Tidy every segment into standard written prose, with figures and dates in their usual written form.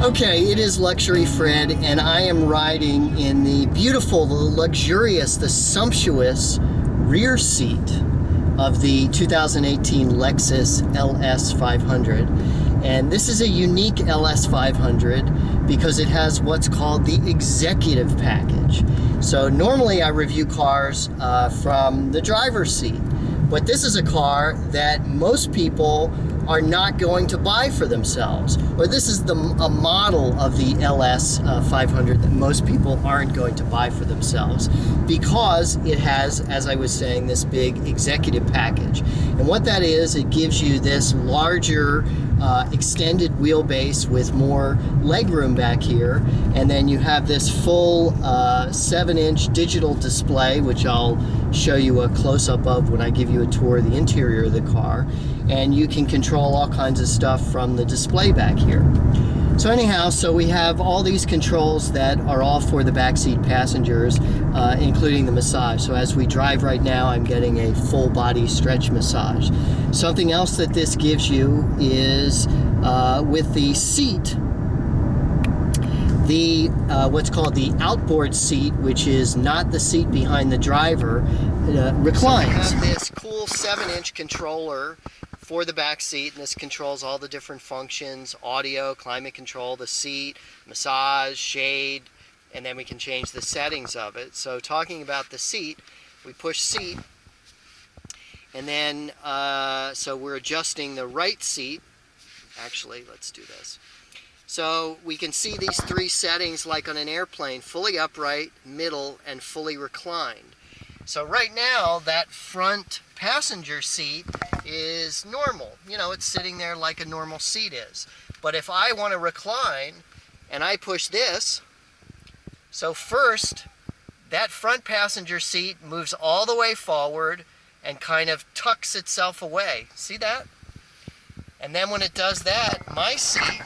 Okay, it is Luxury Fred, and I am riding in the beautiful, the luxurious, the sumptuous rear seat of the 2018 Lexus LS 500. And this is a unique LS 500 because it has what's called the executive package. So normally I review cars from the driver's seat, but this is a car that most people are not going to buy for themselves. Or this is a model of the LS 500 that most people aren't going to buy for themselves because it has, as I was saying, this big executive package. And what that is, it gives you this larger extended wheelbase with more legroom back here, and then you have this full 7-inch digital display, which I'll show you a close-up of when I give you a tour of the interior of the car, and you can control all kinds of stuff from the display back here. So anyhow, so we have all these controls that are all for the backseat passengers, including the massage. So as we drive right now, I'm getting a full body stretch massage. Something else that this gives you is with the seat, the what's called the outboard seat, which is not the seat behind the driver, reclines. So we have this cool 7-inch controller for the back seat, and this controls all the different functions: audio, climate control, the seat, massage, shade, and then we can change the settings of it. So talking about the seat, we push seat, and then so we're adjusting the right seat. Actually, let's do this. So we can see these 3 settings like on an airplane: fully upright, middle, and fully reclined. So right now, that front passenger seat is normal. You know, it's sitting there like a normal seat is. But if I want to recline and I push this, so first, that front passenger seat moves all the way forward and kind of tucks itself away. See that? And then when it does that, my seat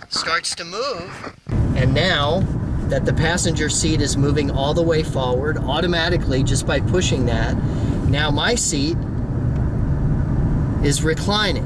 starts to move, and now that the passenger seat is moving all the way forward automatically just by pushing that, now my seat is reclining.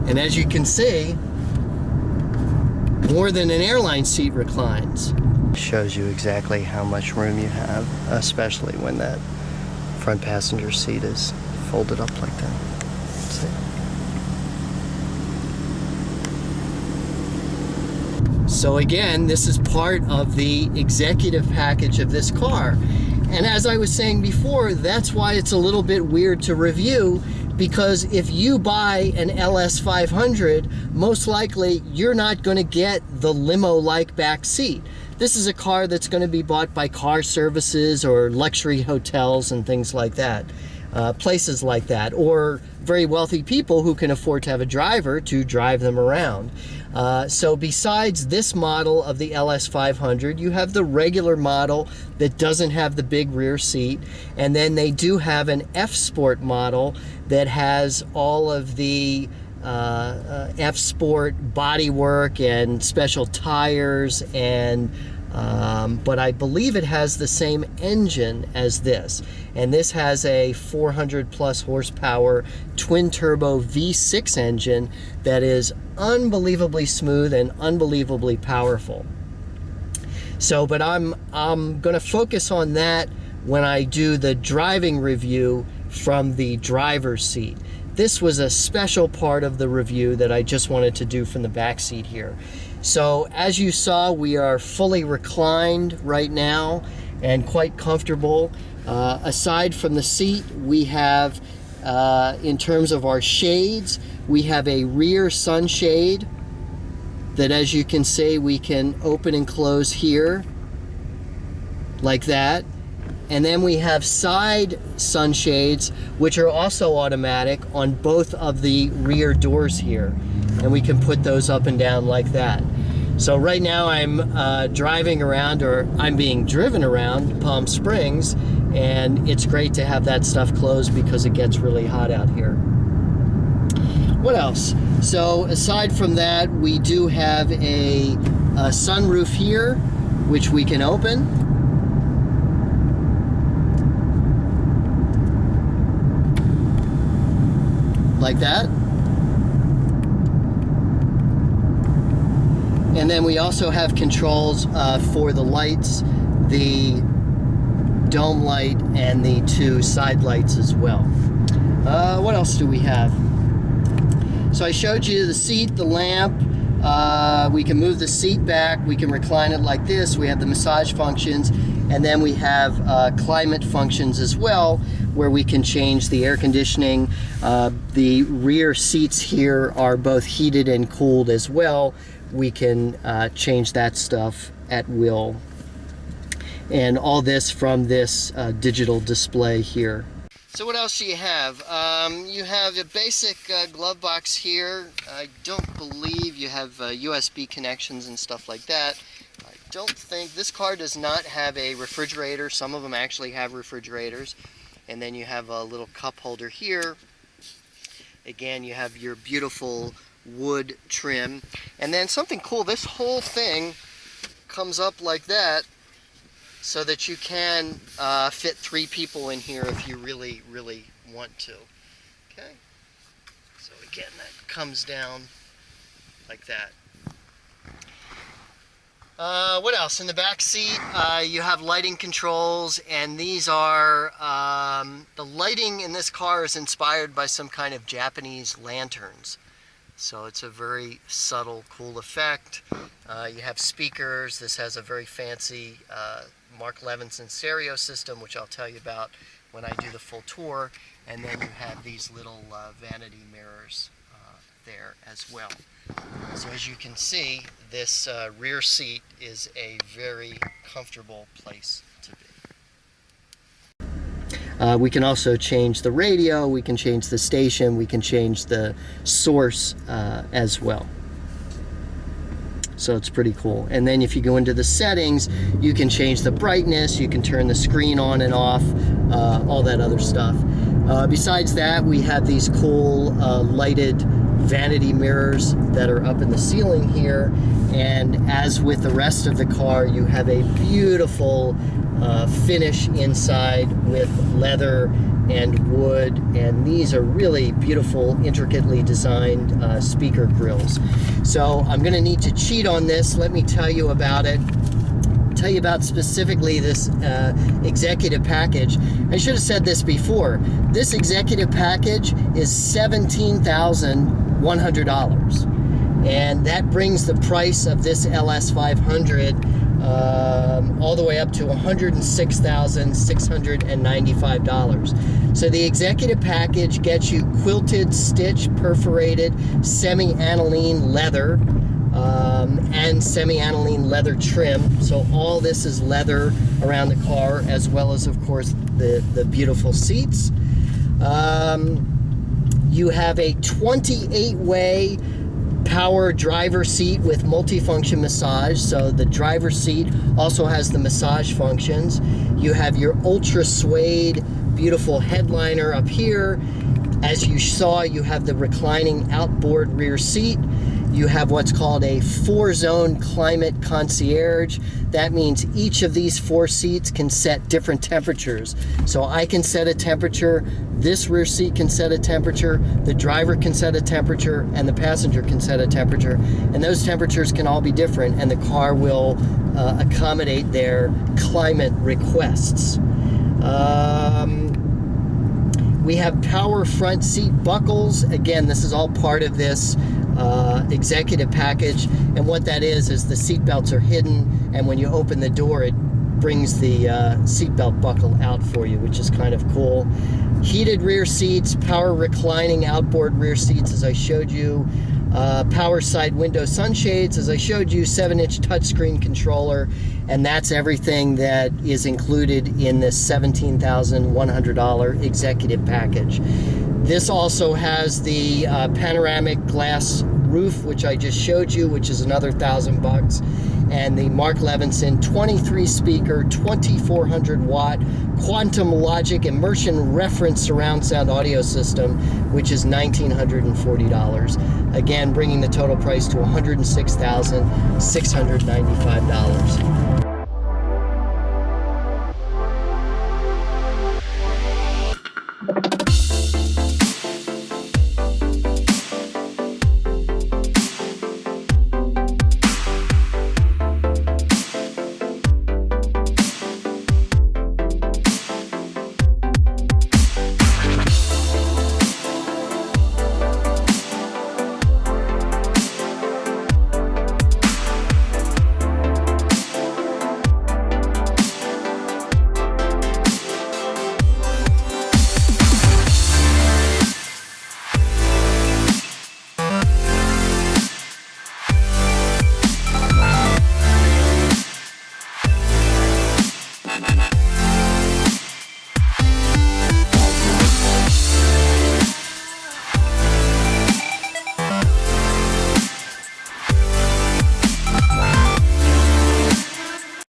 And as you can see, more than an airline seat reclines. Shows you exactly how much room you have, especially when that front passenger seat is folded up like that. See? So again, this is part of the executive package of this car. And as I was saying before, that's why it's a little bit weird to review, because if you buy an LS 500, most likely you're not going to get the limo-like back seat. This is a car that's going to be bought by car services or luxury hotels and things like that, places like that, or very wealthy people who can afford to have a driver to drive them around. So besides this model of the LS 500, you have the regular model that doesn't have the big rear seat, and then they do have an F-Sport model that has all of the F-Sport bodywork and special tires, and but I believe it has the same engine as this, and this has a 400 plus horsepower twin turbo V6 engine that is unbelievably smooth and unbelievably powerful. So but I'm gonna focus on that when I do the driving review from the driver's seat. This was a special part of the review that I just wanted to do from the back seat here. So as you saw, we are fully reclined right now and quite comfortable. Aside from the seat, we have, in terms of our shades, we have a rear sunshade that, as you can see, we can open and close here like that. And then we have side sunshades, which are also automatic on both of the rear doors here. And we can put those up and down like that. So right now I'm driving around, or I'm being driven around Palm Springs, and it's great to have that stuff closed because it gets really hot out here. What else? So aside from that, we do have a sunroof here, which we can open. Like that. And then we also have controls for the lights, the dome light, and the 2 side lights as well. What else do we have? So I showed you the seat, the lamp. We can move the seat back. We can recline it like this. We have the massage functions. And then we have climate functions as well, where we can change the air conditioning. The rear seats here are both heated and cooled as well. We can change that stuff at will. And all this from this digital display here. So what else do you have? You have a basic glove box here. I don't believe you have USB connections and stuff like that. I don't think, this car does not have a refrigerator. Some of them actually have refrigerators. And then you have a little cup holder here. Again, you have your beautiful wood trim. And then something cool, this whole thing comes up like that, so that you can fit 3 people in here if you really, really want to. Okay? So again, that comes down like that. What else? In the back seat, you have lighting controls, and these are, the lighting in this car is inspired by some kind of Japanese lanterns. So it's a very subtle, cool effect. You have speakers. This has a very fancy Mark Levinson stereo system, which I'll tell you about when I do the full tour. And then you have these little vanity mirrors there as well. So as you can see, this rear seat is a very comfortable place to be. We can also change the radio, we can change the station, we can change the source as well. So it's pretty cool. And then if you go into the settings, you can change the brightness, you can turn the screen on and off, all that other stuff. Besides that, we have these cool lighted vanity mirrors that are up in the ceiling here. And as with the rest of the car, you have a beautiful finish inside with leather and wood, and these are really beautiful, intricately designed speaker grills. So I'm going to need to cheat on this. Let me tell you about it. Tell you about specifically this executive package. I should have said this before. This executive package is $17,100, and that brings the price of this LS 500 all the way up to $106,695. So the executive package gets you quilted, stitched, perforated, semi-aniline leather, and semi-aniline leather trim. So all this is leather around the car, as well as, of course, the beautiful seats. You have a 28-way power driver seat with multifunction massage. So the driver seat also has the massage functions. You have your ultra suede, beautiful headliner up here. As you saw, you have the reclining outboard rear seat. You have what's called a 4-zone climate concierge. That means each of these 4 seats can set different temperatures. So I can set a temperature, this rear seat can set a temperature, the driver can set a temperature, and the passenger can set a temperature. And those temperatures can all be different, and the car will accommodate their climate requests. We have power front seat buckles. Again, this is all part of this executive package, and what that is the seat belts are hidden, and when you open the door it brings the seatbelt buckle out for you, which is kind of cool. Heated rear seats, power reclining outboard rear seats, as I showed you. Power side window sunshades, as I showed you. 7-inch touchscreen controller, and that's everything that is included in this $17,100 executive package. This also has the panoramic glass roof, which I just showed you, which is another $1,000 bucks. and the Mark Levinson 23 speaker, 2400 watt Quantum Logic immersion reference surround sound audio system, which is $1,940. Again, bringing the total price to $106,695.